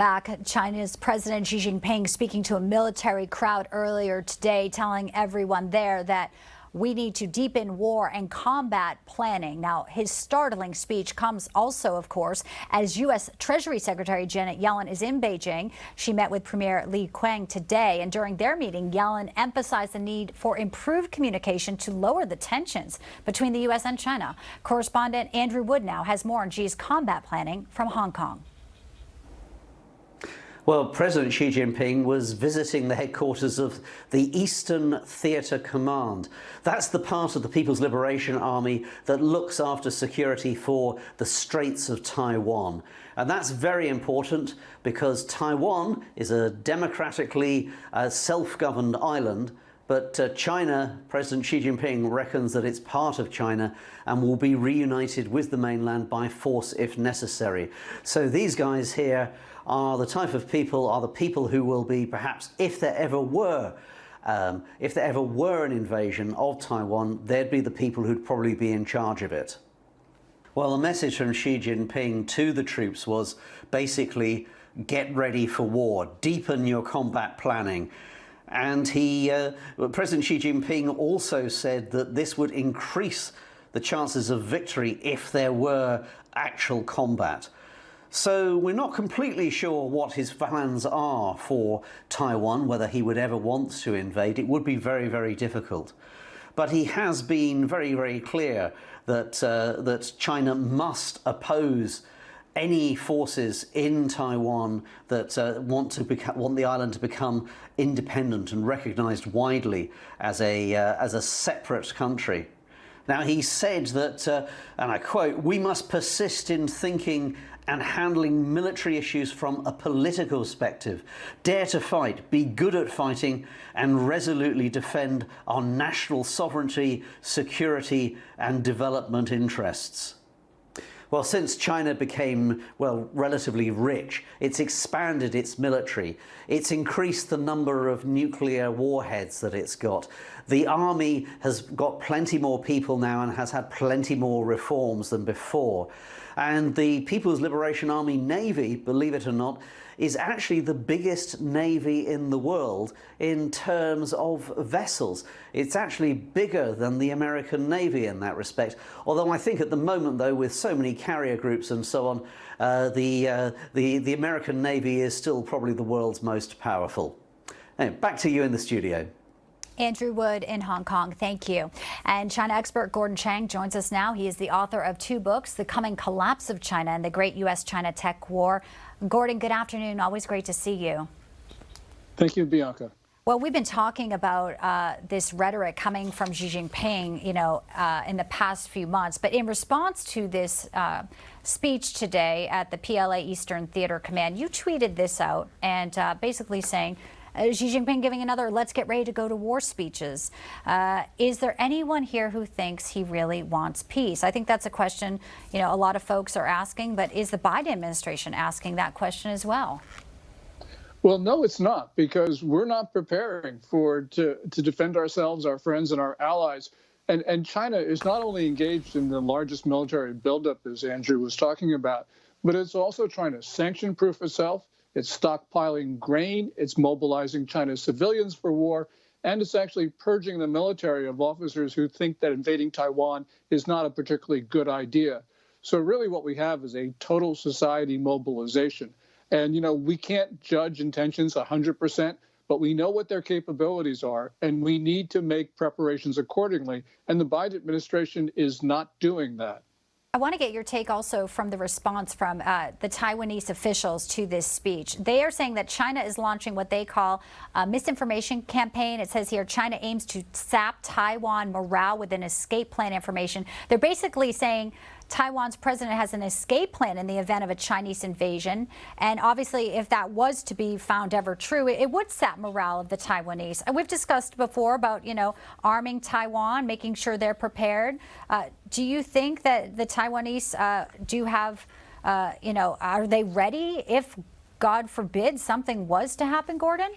Back, China's President Xi Jinping speaking to a military crowd earlier today, telling everyone there that we need to deepen war and combat planning. Now, his startling speech comes also, of course, as U.S. Treasury Secretary Janet Yellen is in Beijing. She met with Premier Li Qiang today, and during their meeting, Yellen emphasized the need for improved communication to lower the tensions between the U.S. and China. Correspondent Andrew Wood now has more on Xi's combat planning from Hong Kong. Well, President Xi Jinping was visiting the headquarters of the Eastern Theatre Command. That's the part of the People's Liberation Army that looks after security for the Straits of Taiwan. And that's very important because Taiwan is a democratically self-governed island. But China, President Xi Jinping reckons that it's part of China and will be reunited with the mainland by force if necessary. So these guys here are the type of people, are the people who will be perhaps, if there ever were an invasion of Taiwan, they'd be the people who'd probably be in charge of it. Well, the message from Xi Jinping to the troops was basically, get ready for war, deepen your combat planning. And President Xi Jinping also said that this would increase the chances of victory if there were actual combat. So we're not completely sure what his plans are for Taiwan, whether he would ever want to invade. It would be very, very difficult. But he has been very, very clear that, that China must oppose any forces in Taiwan that want the island to become independent and recognized widely as a separate country. Now, he said that, and I quote, "We must persist in thinking and handling military issues from a political perspective, dare to fight, be good at fighting, and resolutely defend our national sovereignty, security, and development interests." Well, since China became, well, relatively rich, it's expanded its military. It's increased the number of nuclear warheads that it's got. The army has got plenty more people now and has had plenty more reforms than before. And the People's Liberation Army Navy, believe it or not, is actually the biggest navy in the world in terms of vessels. It's actually bigger than the American Navy in that respect. Although I think at the moment, though, with so many carrier groups and so on, the American Navy is still probably the world's most powerful. Anyway, back to you in the studio. Andrew Wood in Hong Kong, thank you. And China expert Gordon Chang joins us now. He is the author of 2 books, The Coming Collapse of China and The Great U.S.-China Tech War. Gordon, good afternoon. Always great to see you. Thank you, Bianca. Well, we've been talking about this rhetoric coming from Xi Jinping, in the past few months. But in response to this speech today at the PLA Eastern Theater Command, you tweeted this out and basically saying, Xi Jinping giving another "let's get ready to go to war" speeches. Is there anyone here who thinks he really wants peace? I think that's a question, a lot of folks are asking, but is the Biden administration asking that question as well? Well, no, it's not, because we're not preparing to defend ourselves, our friends, and our allies. And China is not only engaged in the largest military buildup, as Andrew was talking about, but it's also trying to sanction-proof itself. It's stockpiling grain, it's mobilizing China's civilians for war, and it's actually purging the military of officers who think that invading Taiwan is not a particularly good idea. So really what we have is a total society mobilization. And, we can't judge intentions 100%, but we know what their capabilities are, and we need to make preparations accordingly. And the Biden administration is not doing that. I want to get your take also from the response from the Taiwanese officials to this speech. They are saying that China is launching what they call a misinformation campaign. It says here China aims to sap Taiwan morale with an escape plan information. They're basically saying Taiwan's president has an escape plan in the event of a Chinese invasion. And obviously, if that was to be found ever true, it would sap morale of the Taiwanese. And we've discussed before about, arming Taiwan, making sure they're prepared. Do you think that the Taiwanese do have, are they ready if, God forbid, something was to happen, Gordon?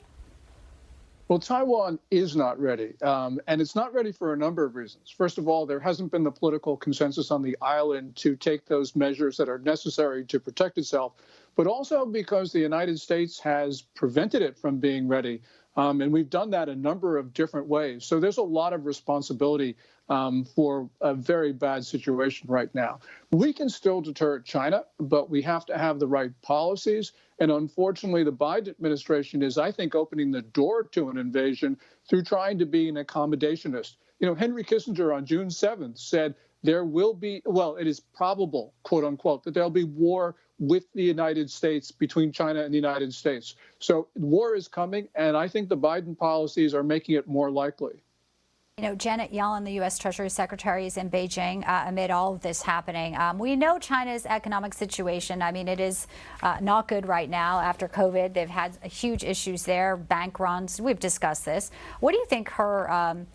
Well, Taiwan is not ready, and it's not ready for a number of reasons. First of all, there hasn't been the political consensus on the island to take those measures that are necessary to protect itself. but also because the United States has prevented it from being ready. And we've done that a number of different ways. So there's a lot of responsibility for a very bad situation right now. We can still deter China, but we have to have the right policies. And unfortunately, the Biden administration is, I think, opening the door to an invasion through trying to be an accommodationist. You know, Henry Kissinger on June 7th said there will be, well, it is probable, quote unquote, that there'll be war with the United States, between China and the United States. So war is coming, and I think the Biden policies are making it more likely. You know, Janet Yellen, the U.S. Treasury Secretary, is in Beijing amid all of this happening. We know China's economic situation. I mean, it is not good right now after COVID. They've had huge issues there, bank runs. We've discussed this. What do you think her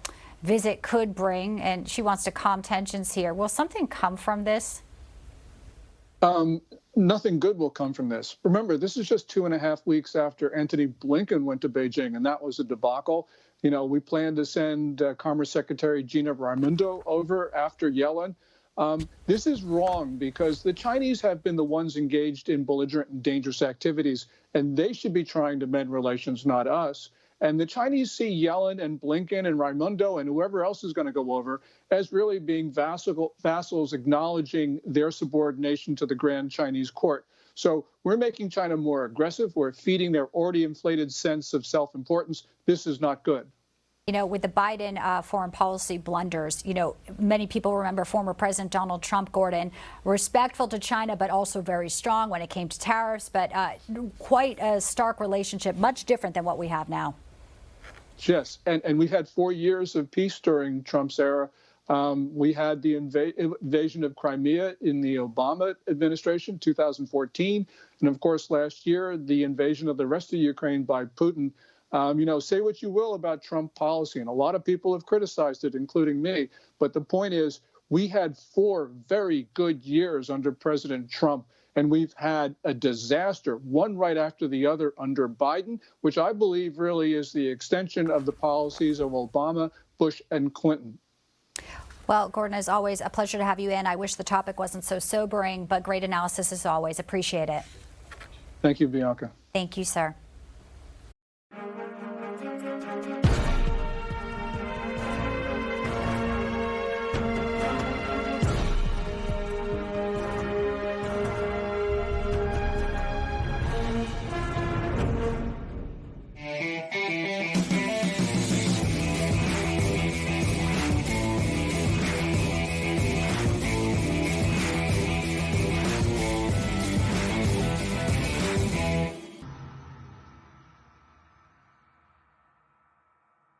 visit could bring? And she wants to calm tensions here. Will something come from this? Nothing good will come from this. Remember, this is just 2.5 weeks after Antony Blinken went to Beijing, and that was a debacle. You know, we plan to send Commerce Secretary Gina Raimondo over after Yellen. This is wrong because the Chinese have been the ones engaged in belligerent and dangerous activities, and they should be trying to mend relations, not us. And the Chinese see Yellen and Blinken and Raimondo and whoever else is going to go over as really being vassals acknowledging their subordination to the Grand Chinese Court. So we're making China more aggressive. We're feeding their already inflated sense of self-importance. This is not good. You know, with the Biden foreign policy blunders, you know, many people remember former President Donald Trump, Gordon, respectful to China, but also very strong when it came to tariffs, but quite a stark relationship, much different than what we have now. Yes, and we've had 4 years of peace during Trump's era. We had the invasion of Crimea in the Obama administration, 2014. And of course, last year, the invasion of the rest of Ukraine by Putin. You know, say what you will about Trump policy, and a lot of people have criticized it, including me. But the point is, we had 4 very good years under President Trump, and we've had a disaster, one right after the other under Biden, which I believe really is the extension of the policies of Obama, Bush, and Clinton. Well, Gordon, as always, a pleasure to have you in. I wish the topic wasn't so sobering, but great analysis as always. Appreciate it. Thank you, Bianca. Thank you, sir.